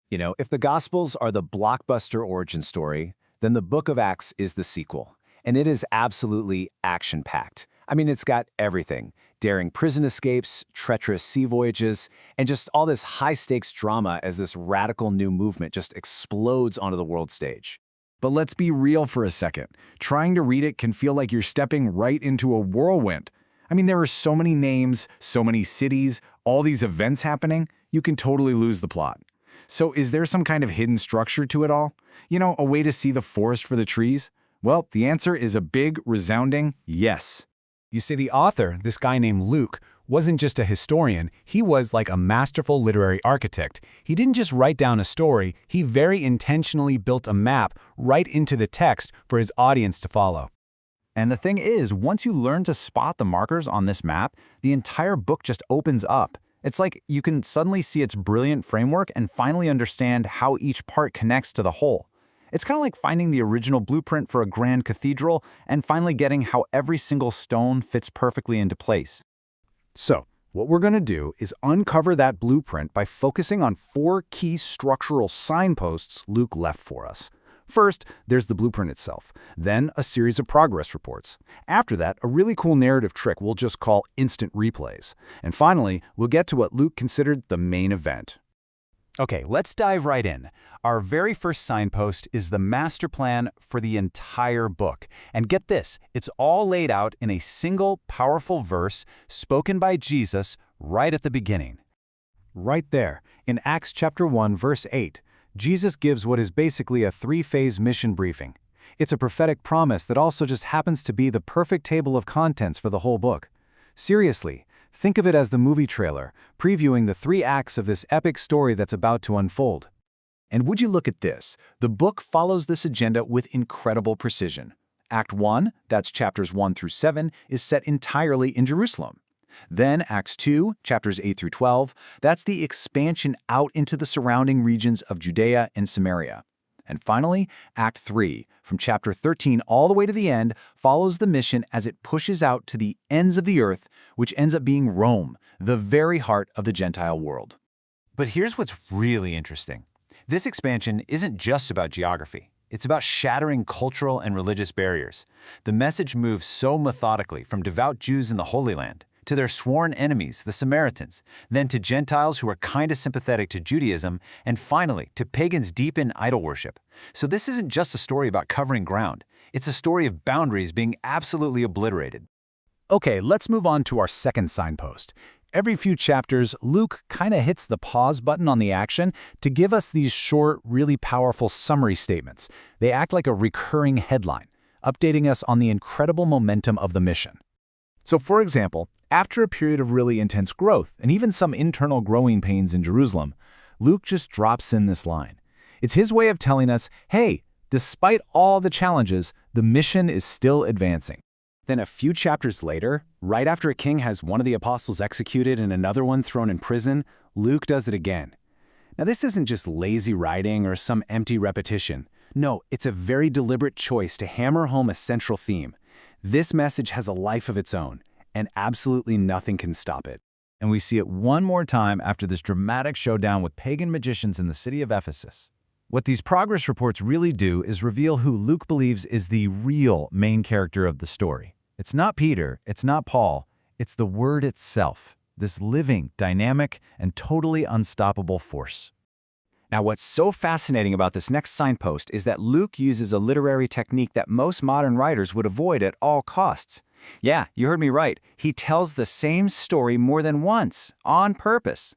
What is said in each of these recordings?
If the Gospels are the blockbuster origin story, then the Book of Acts is the sequel. And it is absolutely action-packed. I mean, it's got everything. Daring prison escapes, treacherous sea voyages, and just all this high-stakes drama as this radical new movement just explodes onto the world stage. But let's be real for a second. Trying to read it can feel like you're stepping right into a whirlwind. I mean, there are so many names, so many cities, all these events happening, you can totally lose the plot. So is there some kind of hidden structure to it all? A way to see the forest for the trees? Well, the answer is a big, resounding yes. You see, the author, this guy named Luke, wasn't just a historian, he was like a masterful literary architect. He didn't just write down a story, he very intentionally built a map right into the text for his audience to follow. And the thing is, once you learn to spot the markers on this map, the entire book just opens up. It's like you can suddenly see its brilliant framework and finally understand how each part connects to the whole. It's kind of like finding the original blueprint for a grand cathedral and finally getting how every single stone fits perfectly into place. So, what we're going to do is uncover that blueprint by focusing on 4 key structural signposts Luke left for us. First, there's the blueprint itself, then a series of progress reports. After that, a really cool narrative trick we'll just call instant replays. And finally, we'll get to what Luke considered the main event. Okay, let's dive right in. Our very first signpost is the master plan for the entire book. And get this, it's all laid out in a single powerful verse spoken by Jesus right at the beginning. Right there, in Acts chapter 1, verse 8, Jesus gives what is basically a 3-phase mission briefing. It's a prophetic promise that also just happens to be the perfect table of contents for the whole book. Seriously, think of it as the movie trailer, previewing the 3 acts of this epic story that's about to unfold. And would you look at this? The book follows this agenda with incredible precision. Act 1, that's chapters 1 through 7, is set entirely in Jerusalem. Then Acts 2, chapters 8 through 12, that's the expansion out into the surrounding regions of Judea and Samaria. And finally, Act 3, from chapter 13 all the way to the end, follows the mission as it pushes out to the ends of the earth, which ends up being Rome, the very heart of the Gentile world. But here's what's really interesting. This expansion isn't just about geography. It's about shattering cultural and religious barriers. The message moves so methodically from devout Jews in the Holy Land to their sworn enemies, the Samaritans, then to Gentiles who are kind of sympathetic to Judaism, and finally to pagans deep in idol worship. So this isn't just a story about covering ground. It's a story of boundaries being absolutely obliterated. Okay, let's move on to our second signpost. Every few chapters, Luke kind of hits the pause button on the action to give us these short, really powerful summary statements. They act like a recurring headline, updating us on the incredible momentum of the mission. So for example, after a period of really intense growth and even some internal growing pains in Jerusalem, Luke just drops in this line. It's his way of telling us, hey, despite all the challenges, the mission is still advancing. Then a few chapters later, right after a king has one of the apostles executed and another one thrown in prison, Luke does it again. Now this isn't just lazy writing or some empty repetition. No, it's a very deliberate choice to hammer home a central theme. This message has a life of its own, and absolutely nothing can stop it. And we see it one more time after this dramatic showdown with pagan magicians in the city of Ephesus. What these progress reports really do is reveal who Luke believes is the real main character of the story. It's not Peter, it's not Paul, it's the Word itself, this living, dynamic, and totally unstoppable force. Now, what's so fascinating about this next signpost is that Luke uses a literary technique that most modern writers would avoid at all costs. Yeah, you heard me right. He tells the same story more than once, on purpose.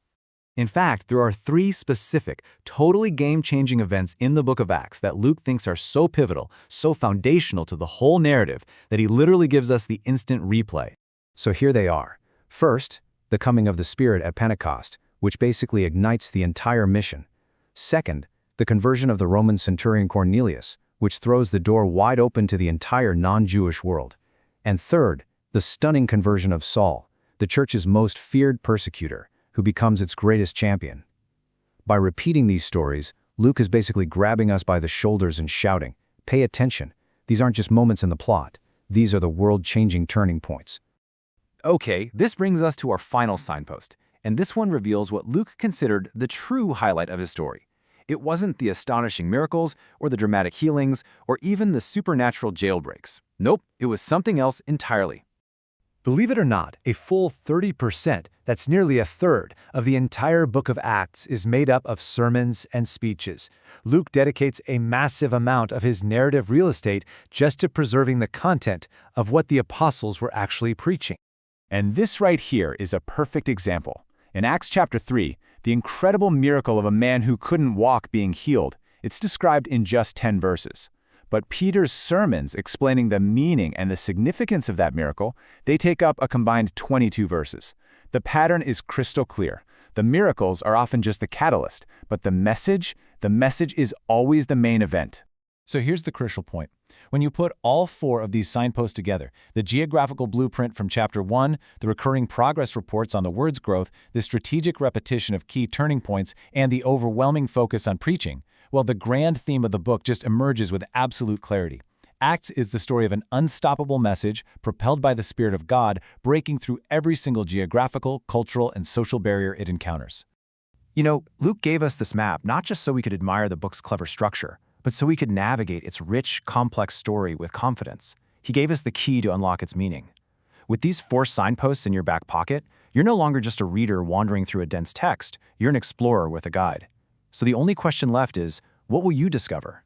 In fact, there are 3 specific, totally game-changing events in the book of Acts that Luke thinks are so pivotal, so foundational to the whole narrative, that he literally gives us the instant replay. So here they are. First, the coming of the Spirit at Pentecost, which basically ignites the entire mission. Second, the conversion of the Roman centurion Cornelius, which throws the door wide open to the entire non-Jewish world. And third, the stunning conversion of Saul, the church's most feared persecutor, who becomes its greatest champion. By repeating these stories, Luke is basically grabbing us by the shoulders and shouting, "Pay attention. These aren't just moments in the plot. These are the world-changing turning points." Okay, this brings us to our final signpost, and this one reveals what Luke considered the true highlight of his story. It wasn't the astonishing miracles, or the dramatic healings, or even the supernatural jailbreaks. Nope, it was something else entirely. Believe it or not, a full 30%, that's nearly a third, of the entire book of Acts is made up of sermons and speeches. Luke dedicates a massive amount of his narrative real estate just to preserving the content of what the apostles were actually preaching. And this right here is a perfect example. In Acts chapter 3, the incredible miracle of a man who couldn't walk being healed, it's described in just 10 verses. But Peter's sermons explaining the meaning and the significance of that miracle, they take up a combined 22 verses. The pattern is crystal clear. The miracles are often just the catalyst, but the message is always the main event. So here's the crucial point. When you put all 4 of these signposts together, the geographical blueprint from chapter 1, the recurring progress reports on the word's growth, the strategic repetition of key turning points, and the overwhelming focus on preaching, well, the grand theme of the book just emerges with absolute clarity. Acts is the story of an unstoppable message propelled by the Spirit of God, breaking through every single geographical, cultural, and social barrier it encounters. You know, Luke gave us this map not just so we could admire the book's clever structure, but so we could navigate its rich, complex story with confidence. He gave us the key to unlock its meaning. With these 4 signposts in your back pocket, you're no longer just a reader wandering through a dense text, you're an explorer with a guide. So the only question left is, what will you discover?